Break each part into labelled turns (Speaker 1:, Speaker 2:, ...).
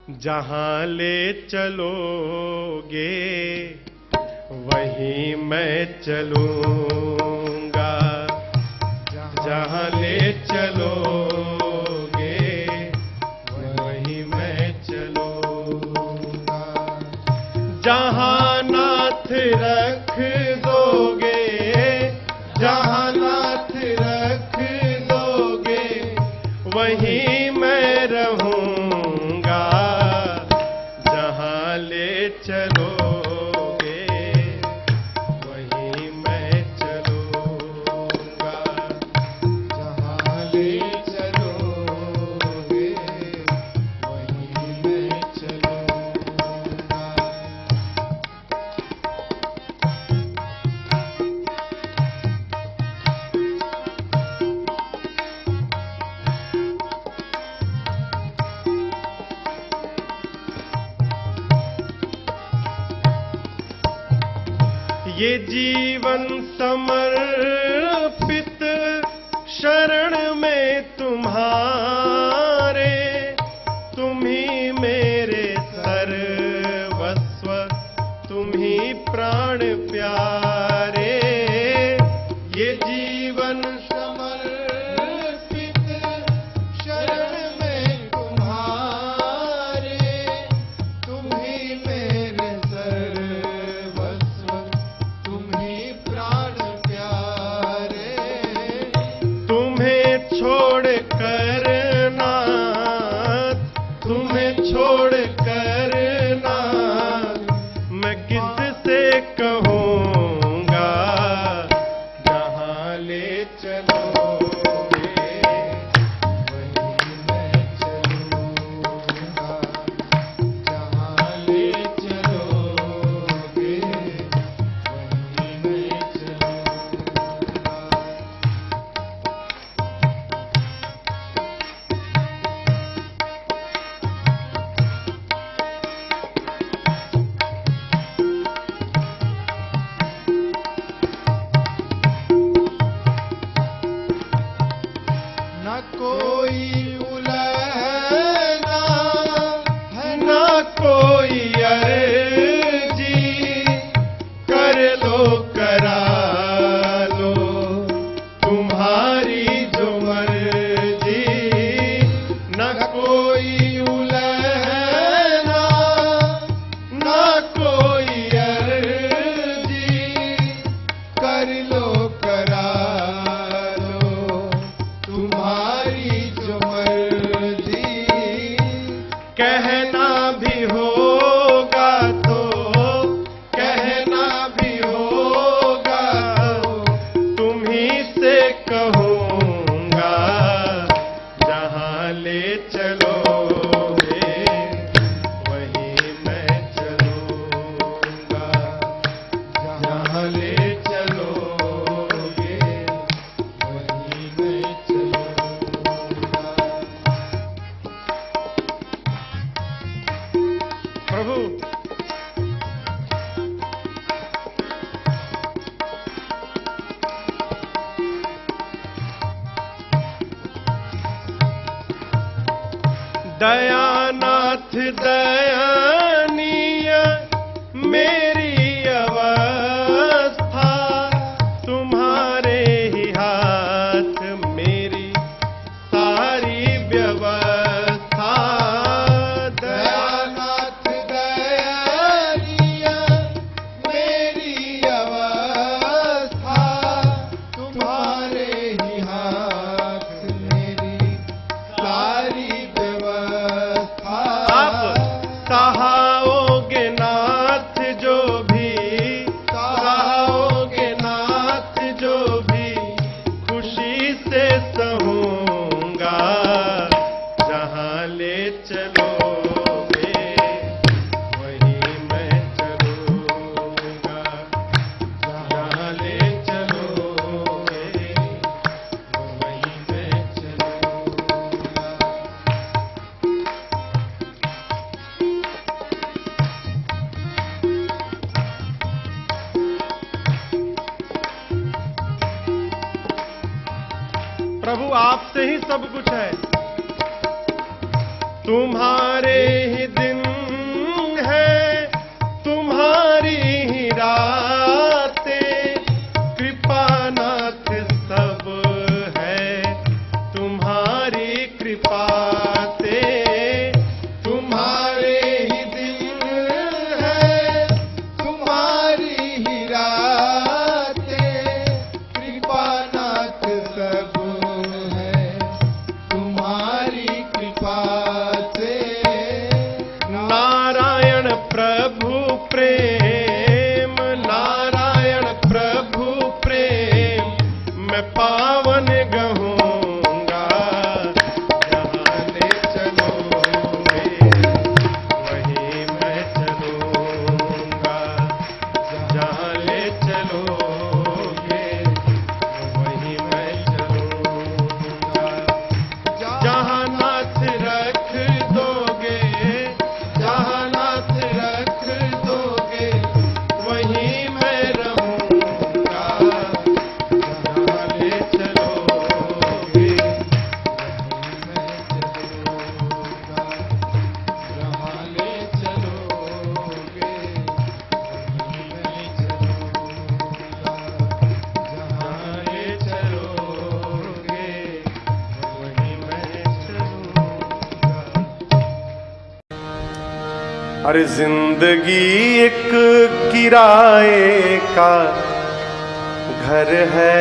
Speaker 1: जहां ले चलोगे वहीं मैं चलूंगा, जहां ले चलोगे वहीं मैं चलूंगा। जहां नाथ रख दोगे, जहां नाथ रख दोगे वहीं मैं रहूंगा, जहां ले चलोगे वहीं मैं चलूंगा, जहां ले चलोगे वहीं मैं चलूंगा। ये जीवन समर्पित शरण में तुम्हारे, तुम ही मेरे सर्वस्व, तुम ही प्राण प्यारे। ये जीवन समर्पित शरण में तुम्हारे, तुम ही मेरे सर्वस्व, तुम ही प्राण प्यारे। तुम्हें छोड़ कर नाथ, तुम्हें छोड़ कर नाथ मैं किससे कहूँगा, जहाँ ले चलोगे वहीं मैं चलूँगा, जहाँ ले चलोगे वहीं मैं चलूँगा। न कोई उलझना है, न कोई अर्जी, कर लो करा लो तुम्हारी जो मर्जी। न कोई उलझना, न कोई अर्जी, कर लो करा लो तुम्हारी जो मर्जी। कहना भी होगा तो, कहना भी होगा तो तुम ही से कहूँगा, जहाँ ले चलोगे वहीं मैं चलूँगा, जहाँ ले चलोगे वहीं मैं चलूँगा। प्रभु दयानाथ दयानीय मेरी अवस्था, तुम्हारे ही हाथ मेरी सारी व्यवस्था। दयानाथ दयानीय मेरी अवस्था, तुम्हारे ही हाथ मेरी सारी व्यवस्था। आप सहाओगे नाथ जो भी, सहाओगे नाथ जो भी, खुशी से सहूँगा, जहाँ ले चलोगे वहीं मैं चलूँगा, जहाँ ले चलोगे वहीं मैं चलूँगा। प्रभु आपसे ही सब कुछ है, तुम्हारे ही दिल अरे जिंदगी एक किराए का घर है।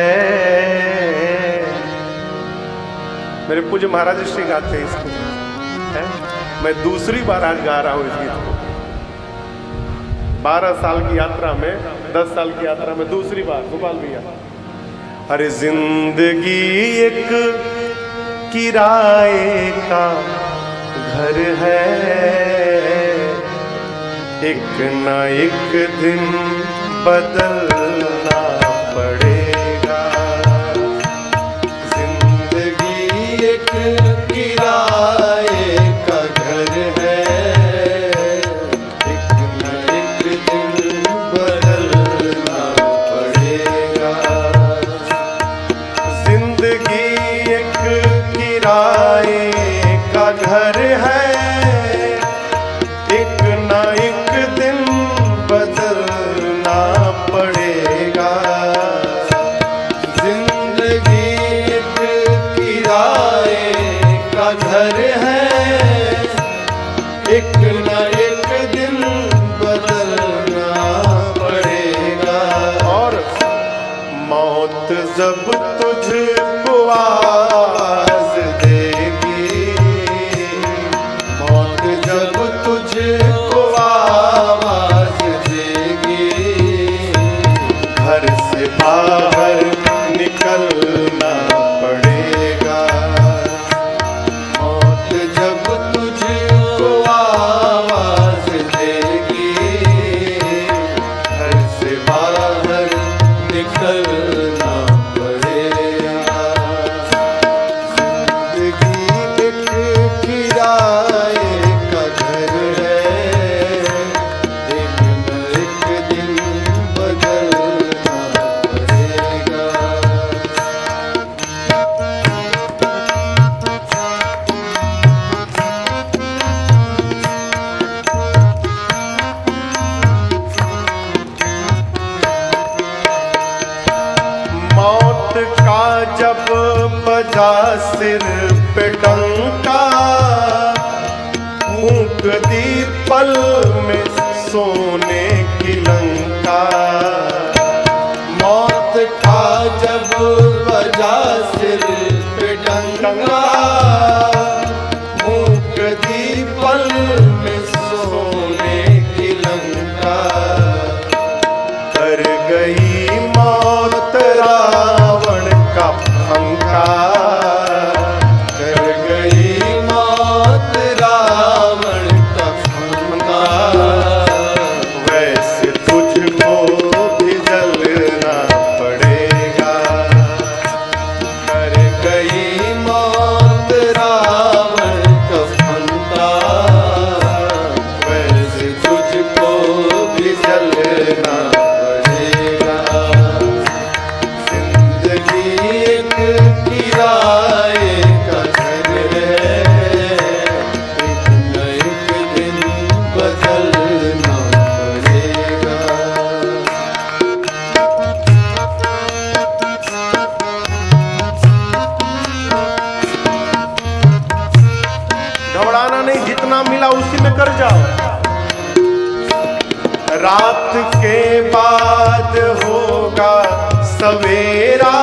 Speaker 1: मेरे पूज्य महाराज श्री गाते हैं इसको है? मैं दूसरी बार आज गा रहा हूं इस गीत को। 12 साल की यात्रा में, 10 साल की यात्रा में दूसरी बार। गोपाल भैया, अरे जिंदगी एक किराए का घर है, एक न एक दिन बदलना पड़ेगा। जिंदगी एक किराए का घर है, एक न एक दिन बदलना पड़ेगा। जिंदगी एक किराए का घर है, एक न एक दिन बदलना पड़ेगा। जिंदगी एक किराए का घर है, एक न एक दिन बदलना पड़ेगा। और मौत जब तुझको आवाज देगी, मौत जब तुझको आवाज देगी, घर से बाहर निकलना पड़ेगा। मौत जब तुझको आवाज देगी, घर से बाहर निकलना पड़ेगा। जिंदगी एक किराए का घर है, एक न एक दिन बदलना पड़ेगा। मौत का जब बजा सिर पे डंका, फूंक दी पल में सोने की लंका। मौत का जब बजा सिर पे डंका, फूंक दी पल में सोने की लंका। कर गई मौत रावण का पंखा, कर गई मौत रावण का पंखा। वैसे तुझको भी जलना पड़ेगा। कर गई मौत रावण का पंखा, वैसे तुझको भी जलना पड़ेगा। जिंदगी एक किराए का घर है, एक न एक दिन बदलना पड़ेगा। घबराना नहीं, जितना मिला उसी में कर जाओ। रात के बाद होगा सवेरा,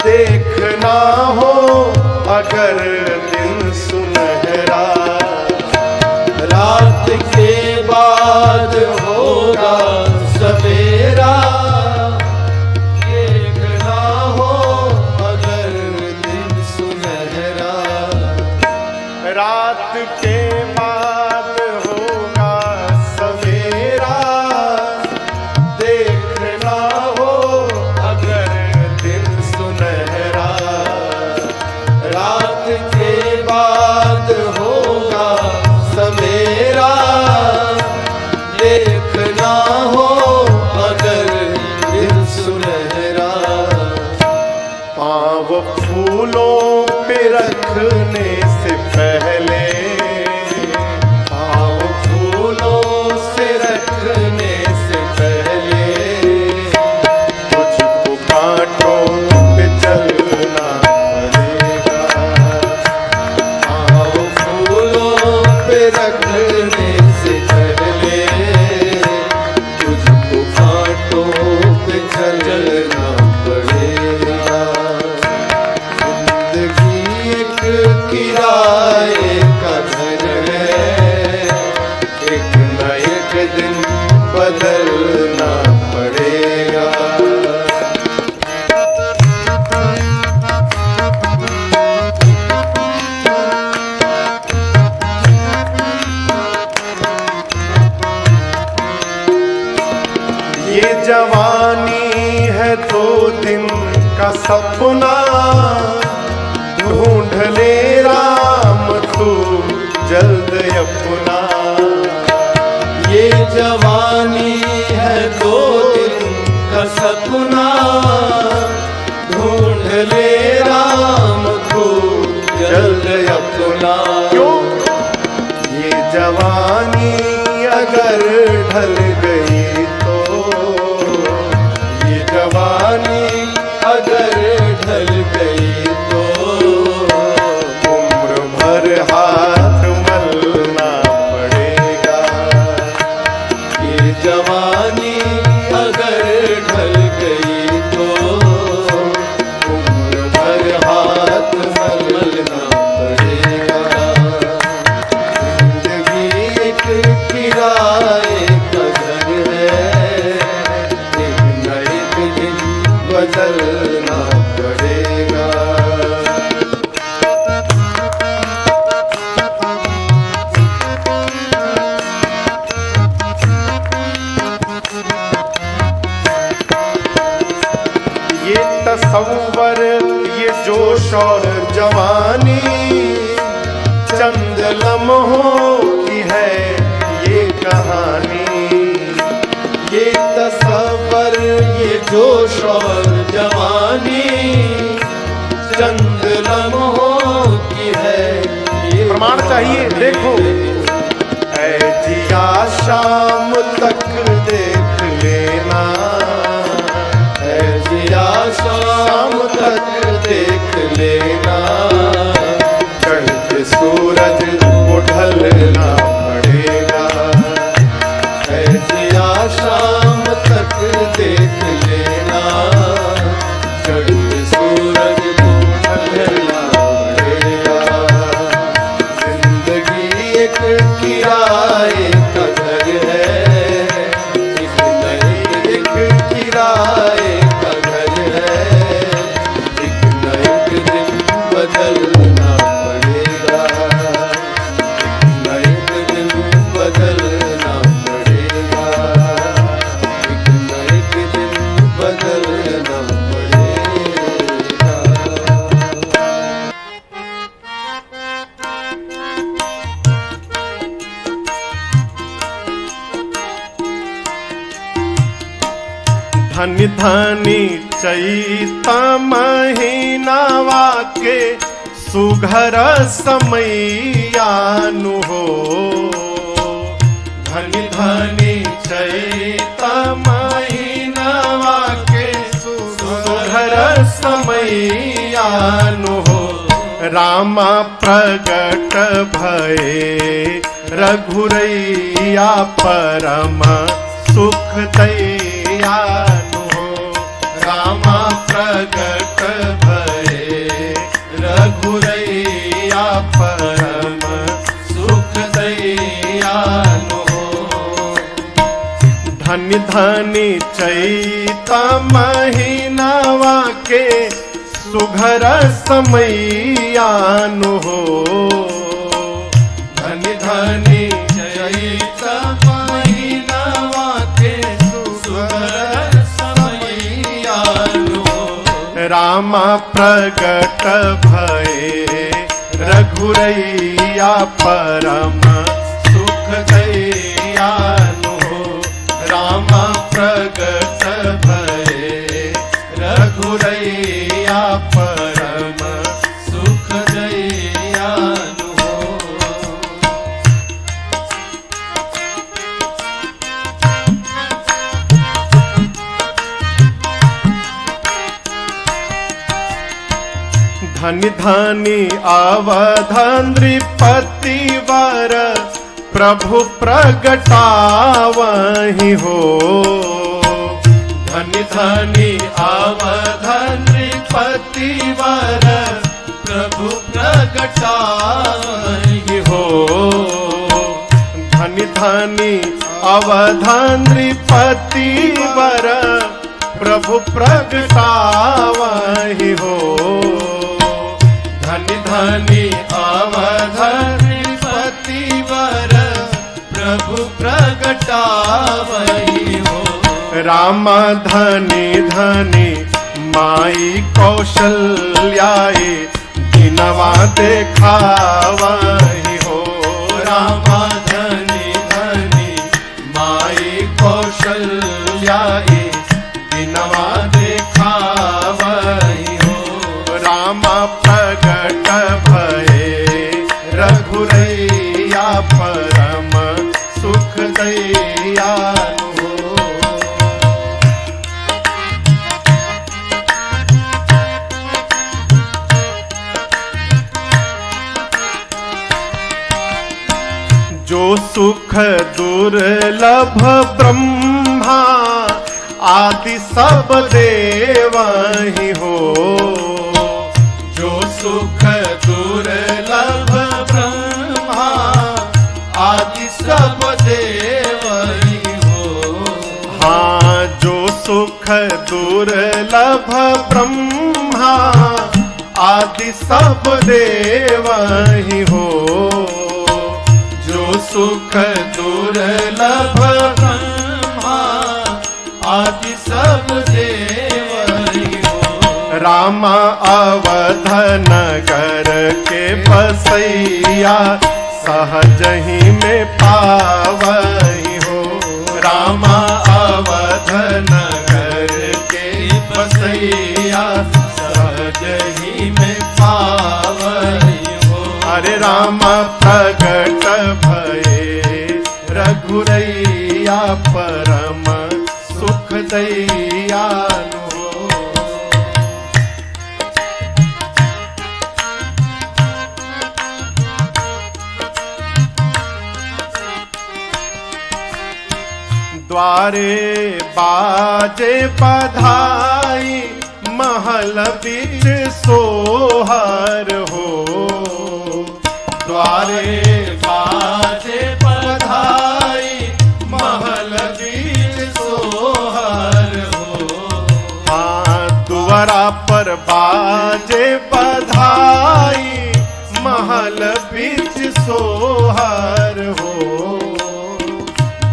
Speaker 1: देखना हो अगर दिन सुनहरा। रात के बाद होगा सवेरा, देखना हो अगर दिन सुनहरा। रात के बाद होगा सवेरा, देखना हो अगर दिन सुनहरा। रात के बदलना पड़ेगा। ये जवानी है 2 दिन का सपना, ढूंढ ले राम तू जल्द अपना।
Speaker 2: ये जवानी है 2 दिन का सपना, ढूंढ ले राम तू जल्द अपना।
Speaker 1: क्यों? ये जवानी अगर ढल गई तो,
Speaker 2: ये जवानी अगर ढल गई तो,
Speaker 1: उम्र भर हाथ मलना पड़ेगा।
Speaker 2: ये जवानी अगर ढल गई तो, उम्र भर हाथ मलना पड़ेगा। जिंदगी एक किराए का घर है, एक न एक दिन बदलना पड़ेगा।
Speaker 1: ये तसव्वुर, ये जोश और जवानी, चंद लम्हों की है ये कहानी।
Speaker 2: ये तसव्वुर, ये जोश और जवानी, चंद लम्हों की है ये
Speaker 1: प्रमाण चाहिए, देखो। ऐ जिया शाम तक देख लेना,
Speaker 2: ऐ जिया शाम तक देख लेना।
Speaker 1: चढ़ते सूरज को ढलना पड़ेगा।
Speaker 2: ऐ जिया शाम तक देख लेना, चढ़ते सूरज को ढलना पड़ेगा। जिंदगी एक किराए का घर है, एक न एक किराए का घर है, एक न एक दिन बदलना पड़ेगा, एक न एक दिन बदलना पड़ेगा, एक न एक दिन बदलना पड़ेगा।
Speaker 1: धनि धनि चैत महीनावा के सुघर समैयानु हो। धनि धनि चैत महीनावा के सुघर समैयानु हो। रामा प्रगट भये रघुरैया परम सुख दैयानु हो। रामा प्रगट भये रघुरैया परम सुख दैयानु हो। धनि धनि चैत महीनावा के सुघर समैयानु हो। धनि धनि चैत महीनावा के सुघर समैयानु हो। रामा प्रगट भये रघुरैया परम सुख दैयानु हो। रामा प्रगट भये रघुरैया परम सुख दैयानु हो। धनि धनि अवध नृपति वर प्रभु प्रगटावहि हो। धनि धनि अवध नृपति वर प्रभु प्रगटावहि हो। धनि धनि अवधनृपति वर प्रभु प्रगटावहि हो।
Speaker 2: धनि धनि अवधनृपति वर प्रभु प्रगटावहि हो।
Speaker 1: राम धनि धनि माई कौशल्याए दिनवा देखावहि हो।
Speaker 2: राम धनि धनि माई कौशल्याए दिनवा देखावहि हो।
Speaker 1: राम प्रगट भये रघुरैया परम सुख दयालु हो। जो सुख दुर्लभ ब्रह्मा आदि सब देवहि हो।
Speaker 2: जो सुख दुर्लभ ब्रह्मा आदि सब देवहि हो।
Speaker 1: हाँ, जो सुख दुर्लभ ब्रह्मा आदि सब देवहि हो।
Speaker 2: जो सुख दुर्लभ ब्रह्मा आदि सब देवहि हो।
Speaker 1: राम अवध नगर के बसैया सहज ही में पावहि हो।
Speaker 2: राम अवध नगर के बसैया सहज ही में पावहि हो।
Speaker 1: अरे राम प्रगट भये रघुरैया परम सुख दयालु हो। द्वारे बाजे बधाई महल बीच सोहर हो।
Speaker 2: द्वारे बाजे बधाई महल बीच सोहर हो।
Speaker 1: हाँ, दुआरा पर बाजे बधाई महल बीच सोहर हो।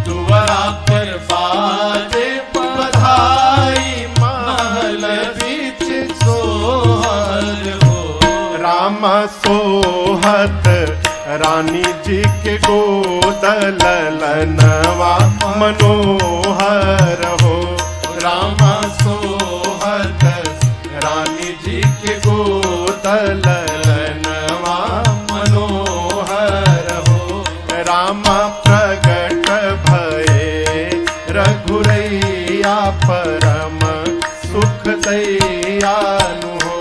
Speaker 2: दुआरा पर बाजे बधाई महल बीच सोहर हो।
Speaker 1: राम सोहत रानी जी के गोद ललनवा मनोहर हो।
Speaker 2: राम सोहत रानी जी के गोद ललनवा मनोहर हो।
Speaker 1: राम प्रगट भये रघुरैया परम सुख दयालु हो।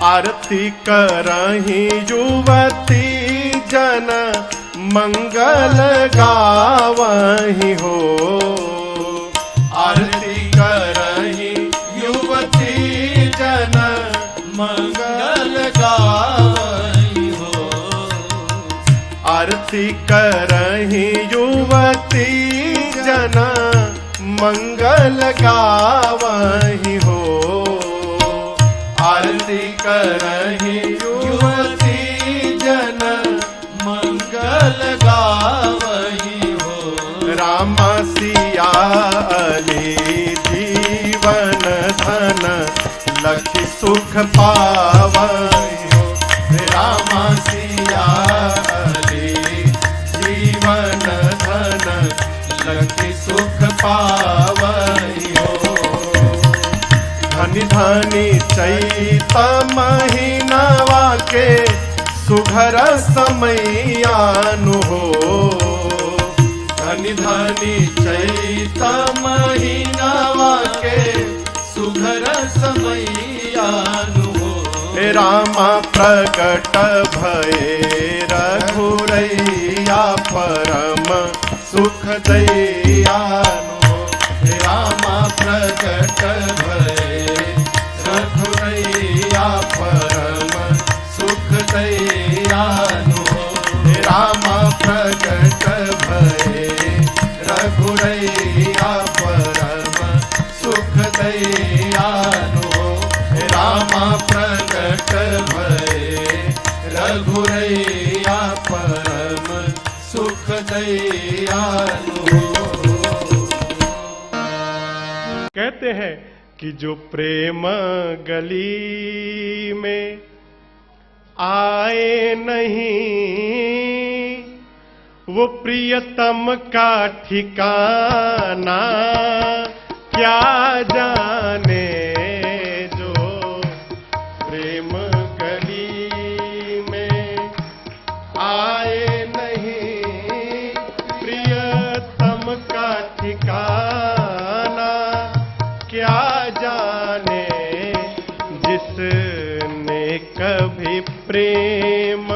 Speaker 1: आरती करहि युवती जन मंगल गावहि हो।
Speaker 2: आरती करहि युवती जन मंगल गावहि हो।
Speaker 1: आरती करहि युवती जन मंगल गावहि हो।
Speaker 2: आरती करहि युवती जन मंगल गावहि हो।
Speaker 1: राम सिया अली जीवन धन लखि सुख पावहि हो।
Speaker 2: राम सिया अली जीवन धन लखि सुख पावहि हो।
Speaker 1: धनि धनि चैत महीनवा के सुघर समयानु हो।
Speaker 2: धनि धनि चैत महीनवा के सुघर समयानु हो।
Speaker 1: राम प्रगट भये रघुरैया परम सुख दयालु हो।
Speaker 2: राम प्रगट भये दैयानु हो। रामा प्रकट भये रघुरैया परम सुख दैयानु हो।
Speaker 1: कहते हैं कि जो प्रेम गली में आए नहीं, वो प्रियतम का ठिकाना क्या जाने। जो प्रेम गली में आए नहीं, प्रियतम का ठिकाना क्या जाने। जिसने कभी प्रेम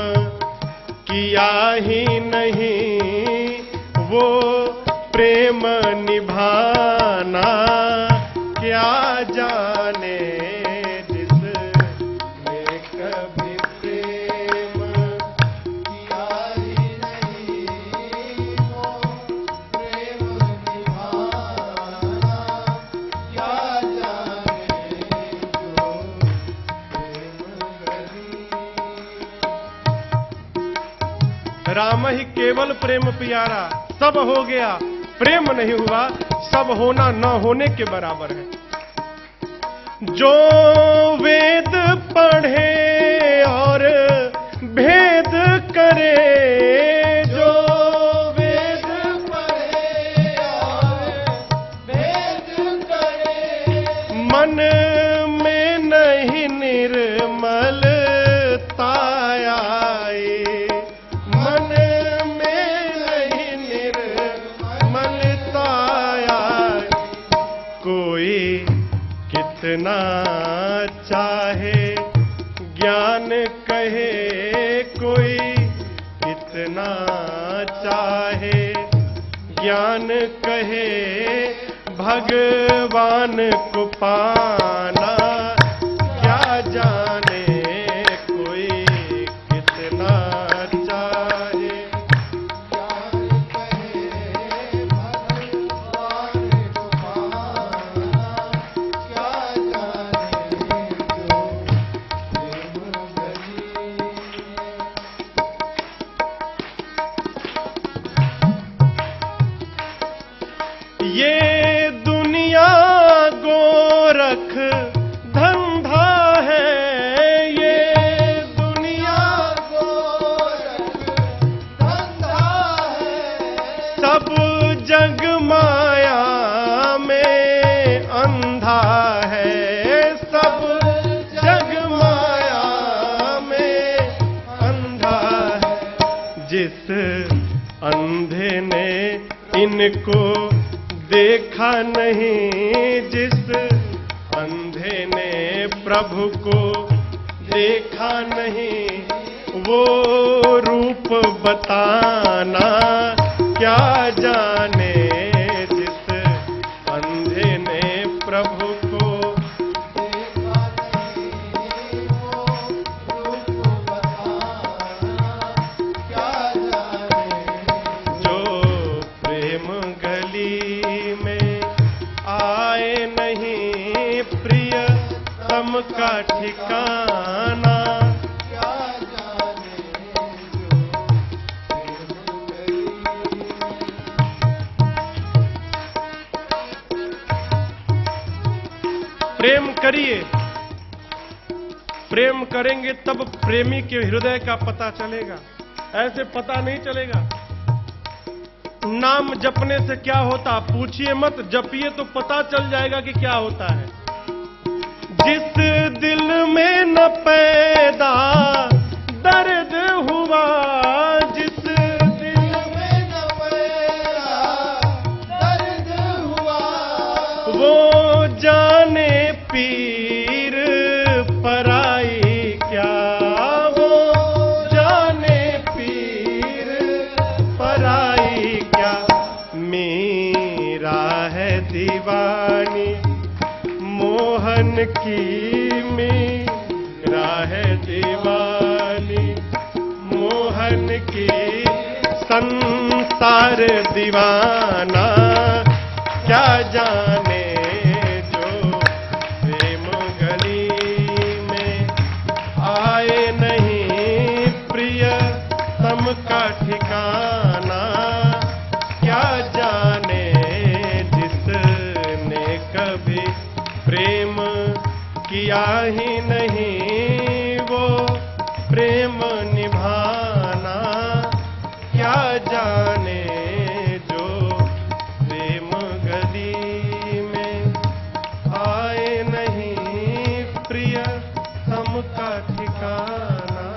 Speaker 1: किया ही नहीं, वो प्रेम निभाना क्या जाने। जिसने कभी प्रेम किया ही नहीं, वो प्रेम निभाना क्या जाने। जो राम ही केवल प्रेम प्यारा, सब हो गया प्रेम नहीं हुआ, सब होना न होने के बराबर है। जो वेद पढ़े और भेद करे, जो वेद पढ़े और भेद करे, मन में नहीं निर्मलता आए, मन में नहीं निर्मलता आए। कोई कितना चाहे ज्ञान कहे, कोई कितना चाहे ज्ञान कहे, भगवान को पाना क्या जाने। कोई कितना चाहे ज्ञान कहे, भगवान को पाना क्या जाने। जो प्रेम गली ये दुनिया गोरख धंधा है, ये दुनिया गोरख धंधा है। सब जग माया में अंधा है, सब जग माया में अंधा है। जिस अंधे ने इनको देखा नहीं, जिस अंधे ने प्रभु को देखा नहीं, वो रूप बताना क्या जाने। जिस अंधे ने प्रभु को देखा नहीं, वो रूप बताना क्या जाने। जो प्रेम गली में आए नहीं, प्रियतम का ठिकाना क्या जाने। प्रेम करिए, प्रेम करेंगे तब प्रेमी के हृदय का पता चलेगा, ऐसे पता नहीं चलेगा। नाम जपने से क्या होता पूछिए मत, जपिए तो पता चल जाएगा कि क्या होता है। जिस दिल में न पैदा दर्द हुआ, जिस दिल में न पैदा दर्द हुआ, वो जाने पीर पराई क्या, वो जाने पीर पराई क्या। मेरा है दीवानी मोहन की, मेरा है दीवानी मोहन की, संसार दीवाना क्या जाने। जो कभी प्रेम किया ही नहीं, वो प्रेम निभाना क्या जाने। जो प्रेम गली में आए नहीं प्रिय हम का ठिकाना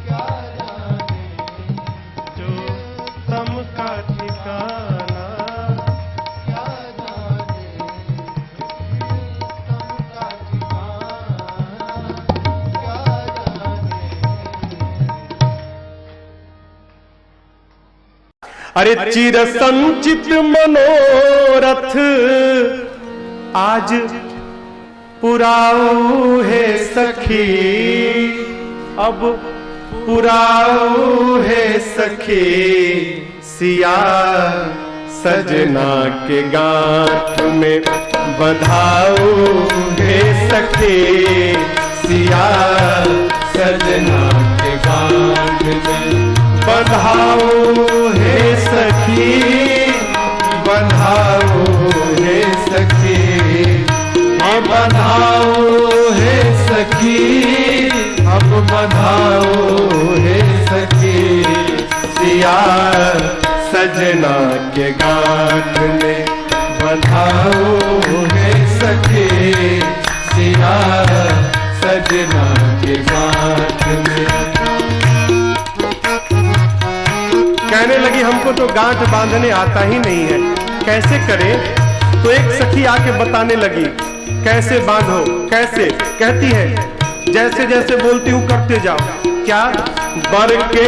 Speaker 1: क्या जाने। जो तम का ठिकाना क्या जाने। तम का ठिकाना क्या जाने। अरे चिर संचित मनोरथ आज पुराऊ है सखी, अब पुराऊ है सखी। सिया सजना के गांठ में बधाऊ है सखी, सिया सजना के गांठ में बधाऊ है सखी, बधाऊ है सखी। बधाओ है सखी, अब बधाओ है सखी। सिया सजना के गांठ में बधाओ है सखी, सिया सजना के गांठ में। कहने लगी हमको तो गांठ बांधने आता ही नहीं है, कैसे करें। तो एक सखी आके बताने लगी कैसे बांधो कैसे। कहती है जैसे जैसे बोलती हूँ करते जाओ। क्या बर के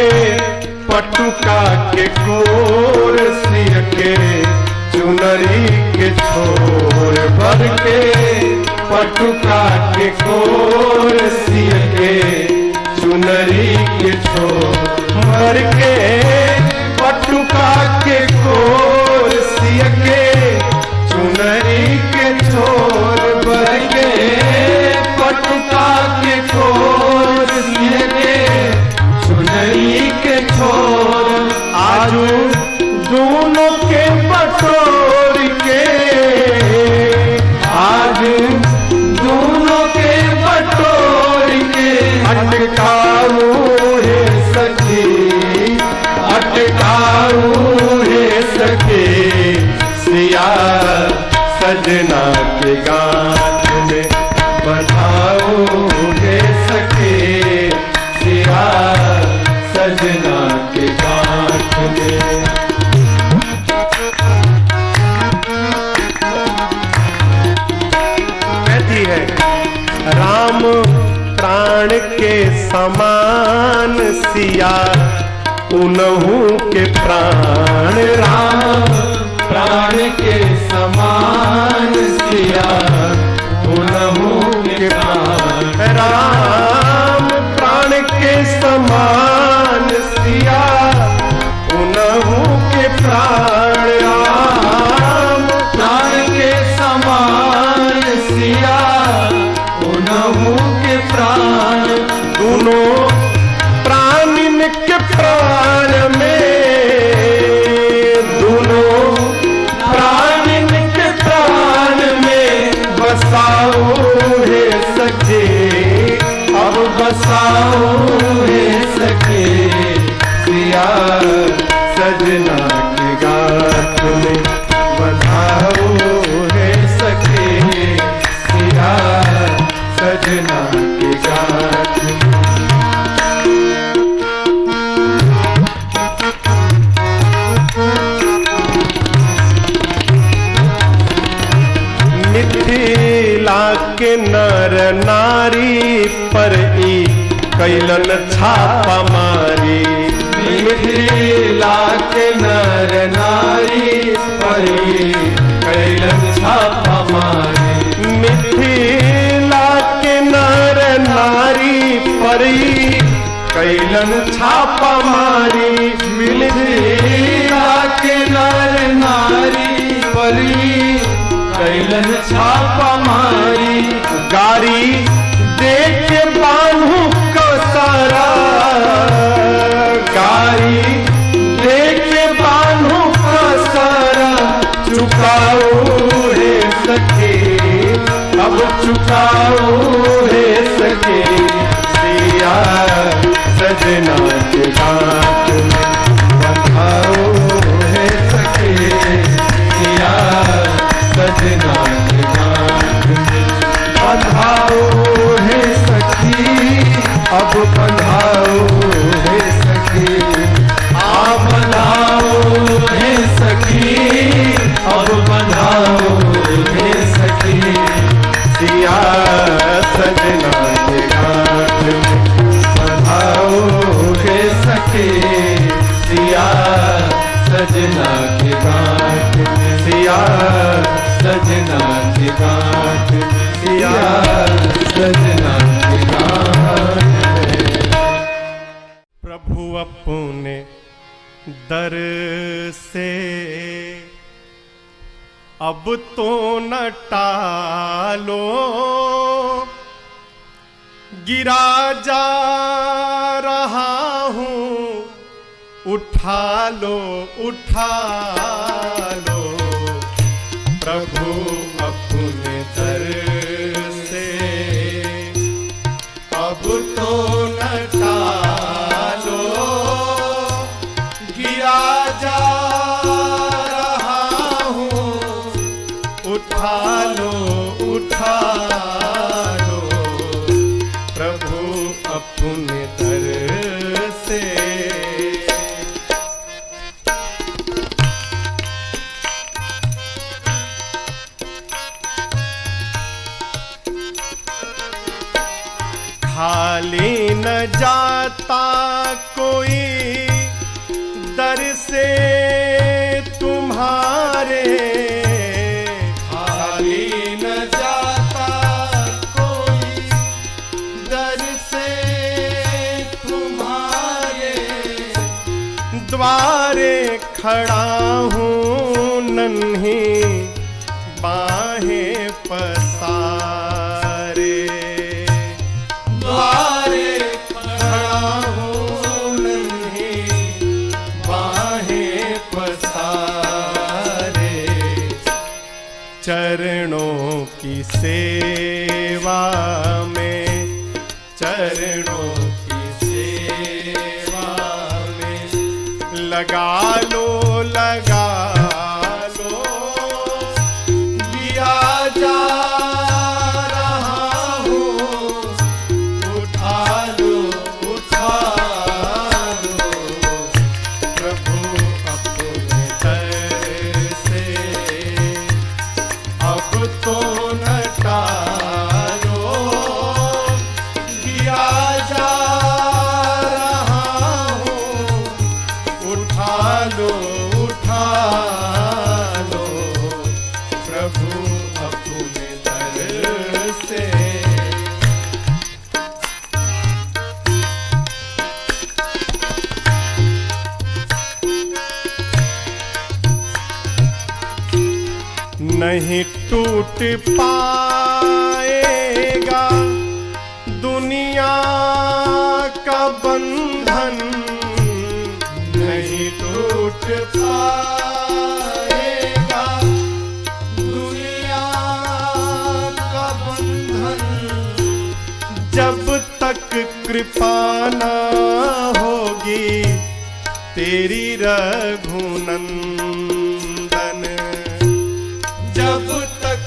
Speaker 1: पटुका के कोर सिर के चुनरी के छोर। बर के पटुका के कोर सिर के चुनरी के छोर। बर के पटुका के कोर सिर के चुनरी के छोर। बर के पटुका के कोर सिर के चुनरी के छोर। आजू दोनों के बटोर के, आज दोनों के बटोर के अटकाऊ है सखी, अटकाऊ है सखी। सिया सजना के गांठ में बधाओ है सखी, सिया सजना के गांठ में। कहती है राम प्राण के समान सिया उनहु के प्राण। राम प्राण के समान सिया उनहु के प्राण। राम प्राण के समान सिया उनहु के प्राण। राम प्राण के समान सिया उनहु के प्राण। दोनों प्राणिन के प्राण में, दोनों प्राणिन के प्राण में बसाओ है सखी, अब बसाओ है सखी। सिया सजना के गांठ में बधाओ है सखी, सिया सजना के गांठ में। मिथिला के नर नारी पर ई कैलन छापा मारी। मिथिला के नर नारी पर ई कैलन छापा मारी। मिथिला के नर नारी पर ई कैलन छापा मारी। मिथिला के नर नारी पर ई कैलन छापा मारी। गारी देख बांधू को सारा, गारी देख बांधू को सारा। चुकाओ है सखी,
Speaker 2: चुकाओ हे सके सिया सजना के गांठ में बंधाओ हे सके सिया सजना के गांठ में बंधाओ हे सखी अब बंधाओ हे सखी आ बंधाओ हे सखी अब बंधाओ हे सखी सिया सजना के गांठ में बंधाओ हे सखी सिया सजना के गांठ में सिया सजना के गांठ में सिया सजना के गांठ में।
Speaker 1: प्रभु अपने दर से अब तो न टालो, गिरा जा रहा हूँ उठा लो उठा लो। प्रभु अपने दर से अब तो न टालो, गिरा जा रहा हूँ उठा लो उठा लो। प्रभु अपने दर से खाली न जाता कोई दर से तुम्हारे, खाली न जाता कोई दर से तुम्हारे। द्वारे खड़ा हूँ नन्ही बाहें पसारे, द्वारे खड़ा हूँ नन्ही बाहें पसारे। चरणों की सेवा में, चरणों की सेवा में लगा लो लगा लो। लिया जा रहा हूँ उठा लो उठा लो। प्रभु अपने दर से अब तो न टालो, लिया जा रहा हूँ उठा लो उठा लो। प्रभु अपने दर से नहीं टूट पाएगा दुनिया का बंधन, नहीं टूट पाएगा दुनिया का बंधन। जब तक कृपा न होगी तेरी रघुनंदन, जब तक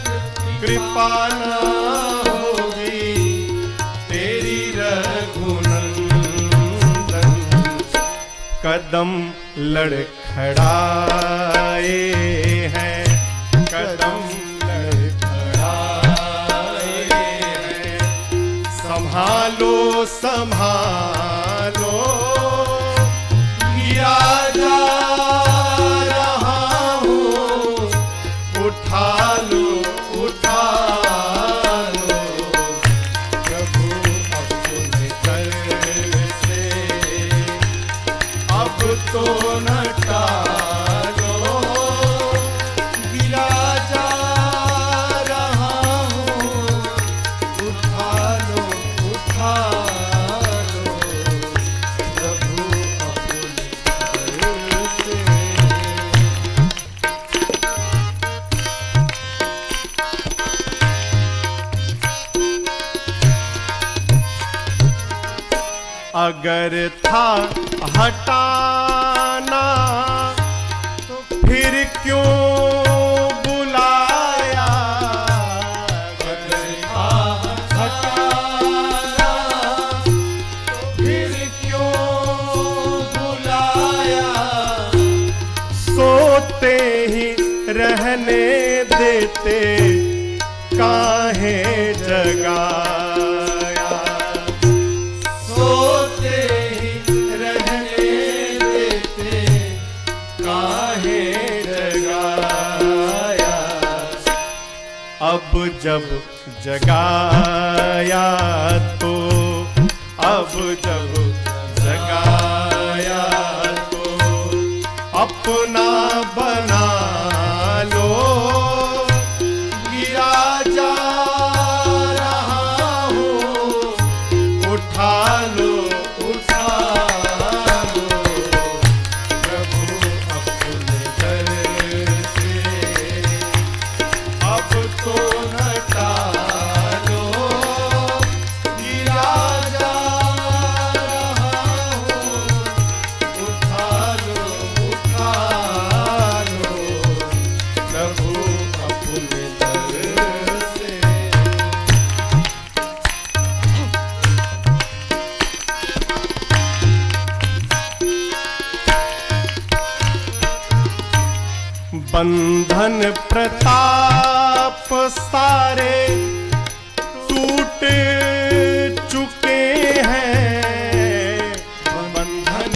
Speaker 1: कृपा न होगी तेरी रघुनंदन। कदम लड़खड़ाए हैं, कदम लड़खड़ाए हैं। संभालो संभालो, लिया जा रहा हूँ उठा लो उठा लो। प्रभु अपने दर से अब तो न टालो, गिरा जा रहा हूँ उठा लो उठा लो। अगर था हटाना तो फिर क्यों बुलाया,
Speaker 2: अगर था हटाना तो फिर क्यों बुलाया,
Speaker 1: सोते ही रहने देते काहे जगाया,
Speaker 2: सोते ही रहने देते काहे जगाया,
Speaker 1: अब जब जगाया तो, अब जब जगाया तो अपना बना लो, गिरा जा रहा हूँ उठा लो, उठा लो, प्रभु अपने दर से अब तो न टालो, गिरा जा रहा हूँ उठा लो, उठा लो, प्रभु अपने दर से। बंधन प्रताप सारे टूट चुके हैं, बंधन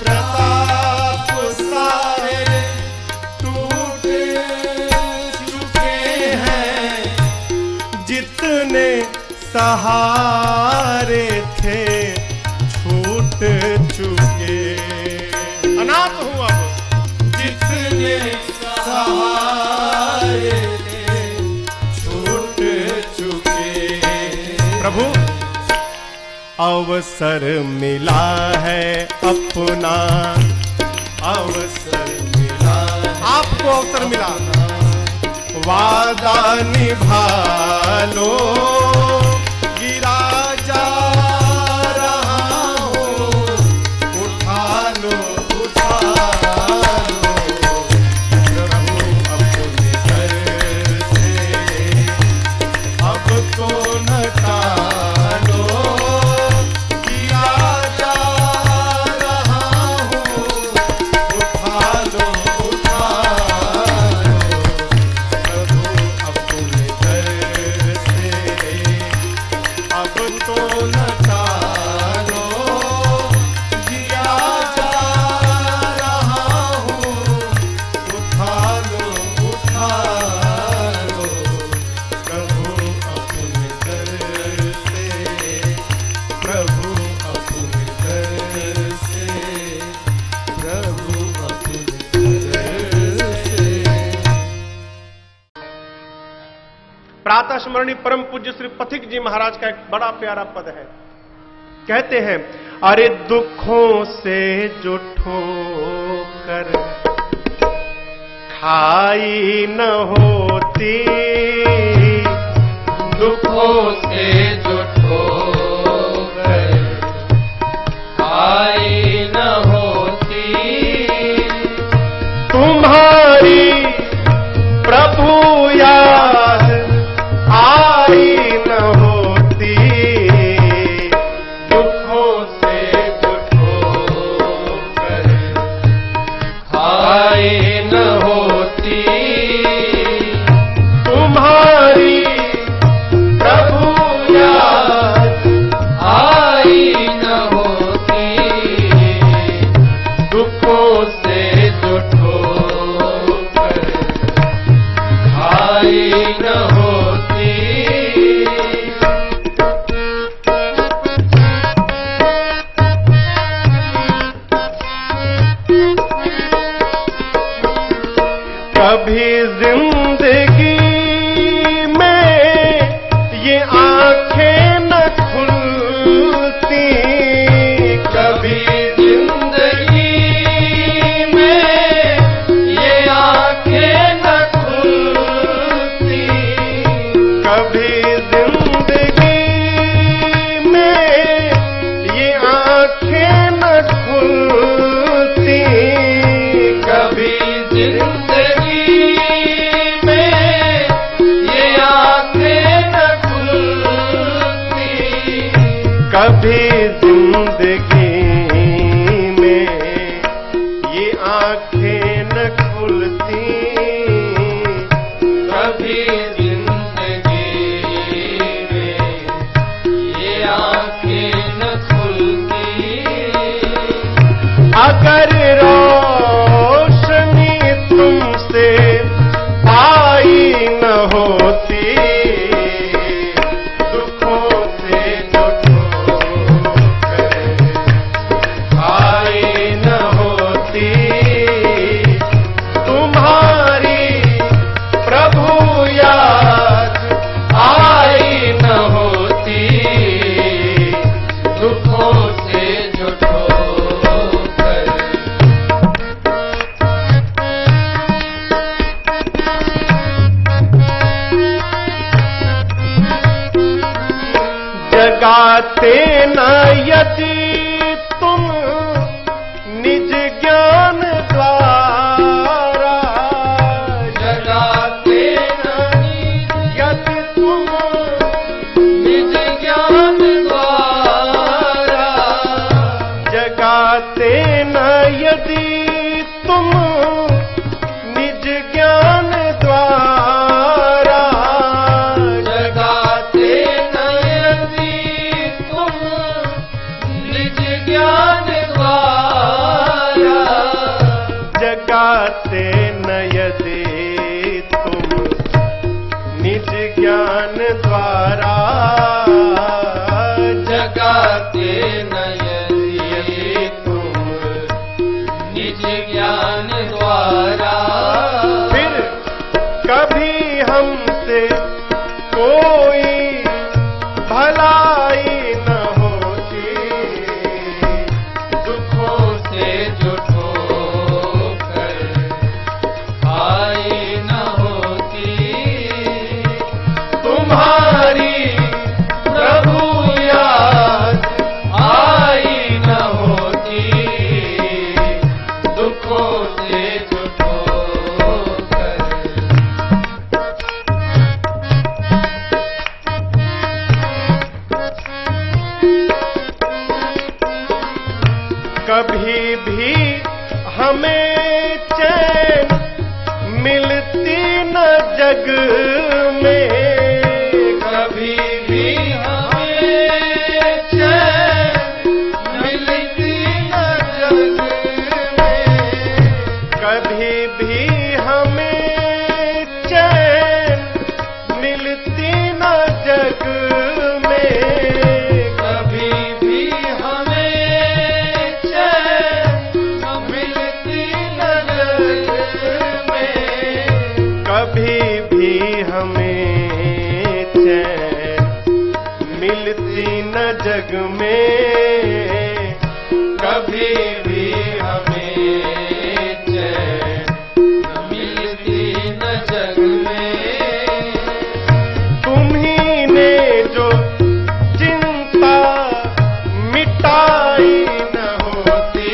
Speaker 1: प्रताप सारे टूट चुके हैं, जितने सहारे थे छूट चुके, अनाथ हूँ अब,
Speaker 2: जितने सहारे थे छूट चुके,
Speaker 1: प्रभु अवसर मिला है अपना, अवसर मिला, आपको अवसर मिला, वादा निभा लो, गिरा जा रहा हूँ उठा लो, उठा लो, प्रभु अपने दर से अब तो न टालो, गिरा जा रहा हूँ उठा लो, उठा लो, प्रभु अपने दर से अब तो न टालो, गिरा जा रहा हूँ उठा लो, उठा लो, प्रभु अपने दर से, प्रभु अपने दर से, प्रभु अपने दर से। प्रातः स्मरणीय परम पूज्य श्री पथिक जी महाराज का एक बड़ा प्यारा पद है। कहते हैं, अरे दुखों से जो ठोकर खाई न होती,
Speaker 2: दुखों से जो ठोकर खाई न होती,
Speaker 1: तुम्हारी प्रभु याद आई न होती,
Speaker 2: दुखों से जो ठोकर खाई न होती,
Speaker 1: तुम्हारी प्रभु याद
Speaker 2: आई न होती, दुखों से जो ठोकर खाई न होती,
Speaker 1: कभी जिंदगी में ये आंखें न खुलती,
Speaker 2: कभी जिंदगी में ये आंखें न खुलती,
Speaker 1: कभी जिंदगी में ये आंखें जगाते न यदि तुम निज ज्ञान द्वारा,
Speaker 2: जगाते नहीं
Speaker 1: यदि तुम
Speaker 2: निज ज्ञान द्वारा,
Speaker 1: जगाते न यदि तुम निज ज्ञान द्वारा,
Speaker 2: जगाते नहीं तुम निज ज्ञान द्वारा,
Speaker 1: जगाते न यदि तुम निज ज्ञान द्वारा,
Speaker 2: जगाते नहीं तुम निज ज्ञान द्वारा,
Speaker 1: फिर कभी हमसे कोई भलाई न होती,
Speaker 2: दुखों से जो ठोकर आई न होती, तुम्हारी प्रभु याद आई न होती, दुखों से जो ठोकर।
Speaker 1: कभी भी हमें चैन मिलती न जग में,
Speaker 2: कभी भी हमें चैन मिलती न जग में,
Speaker 1: कभी भी हमें चैन मिलती न जग में,
Speaker 2: कभी भी हमें चैन मिलती न जग में,
Speaker 1: कभी भी हमें चैन मिलती न जग में,
Speaker 2: कभी भी हमें चैन मिलती न जग में,
Speaker 1: तुम्ही ने जो चिंता मिटाई न होती,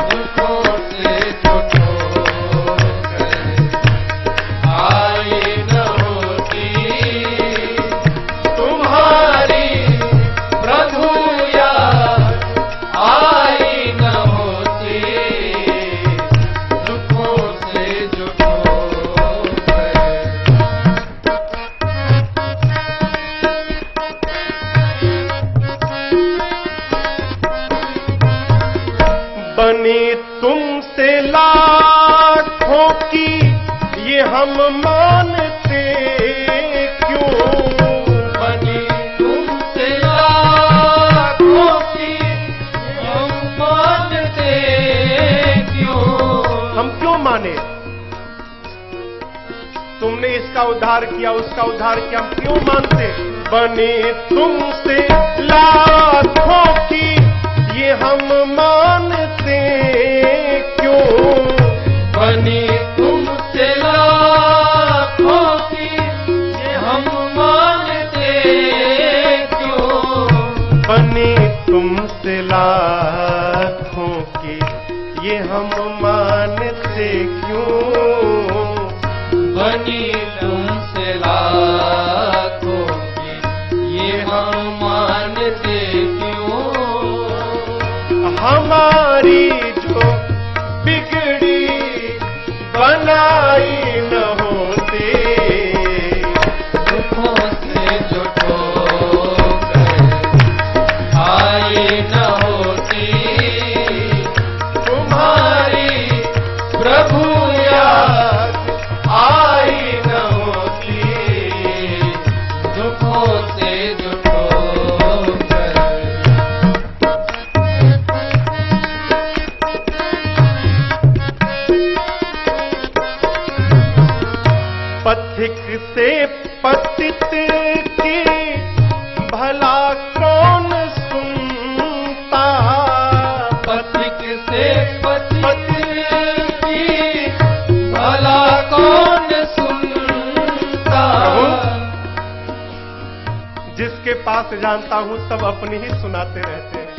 Speaker 2: दुखों से जो ठोकर आई न होती, तुम्हारी प्रभु याद आई न होती, दुखों से जो ठोकर।
Speaker 1: बनी तुमसे लाखों की ये हम मानते क्यों,
Speaker 2: बनी तुमसे लाखों की हम मानते क्यों,
Speaker 1: हम क्यों माने? तुमने इसका उद्धार किया, उसका उद्धार किया, हम क्यों मानते? बनी तुमसे लाखों की ये हम मानते क्यों,
Speaker 2: बनी तुमसे लाखों की ये हम मानते क्यों,
Speaker 1: बनी तुमसे लाखों की ये हम मानते क्यों,
Speaker 2: बनी तुमसे लाखों की ये हम मानते क्यों,
Speaker 1: हमारी जो बिगड़ी बनाई न होती,
Speaker 2: दुखों से जो ठोकर आई न होती, तुम्हारी प्रभु याद आई न होती, दुखों से जो ठोकर।
Speaker 1: पथिक से पतित की भला कौन सुनता,
Speaker 2: पथिक से पतित की भला कौन सुनता,
Speaker 1: जिसके पास जानता हूं सब अपनी ही सुनाते रहते हैं।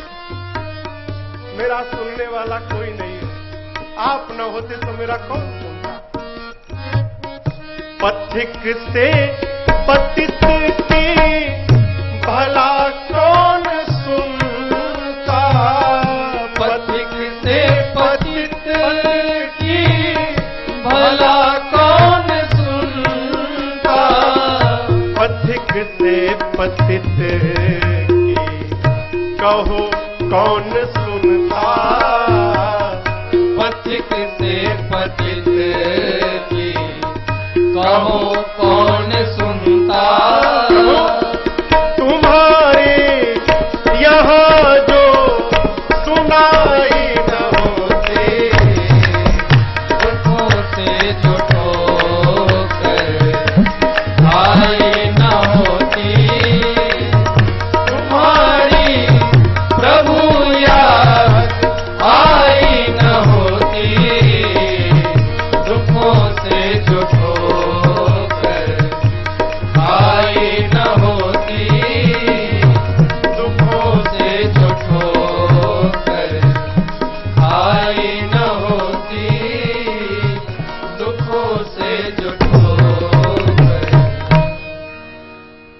Speaker 1: मेरा सुनने वाला कोई नहीं है, आप न होते तो मेरा कौन सुनता। पथिक से पतित की भला कौन सुनता,
Speaker 2: पथिक से पतित की भला कौन सुनता,
Speaker 1: पथिक से पतित की कहो कौन सुनता,
Speaker 2: पथिक से पतित की कहो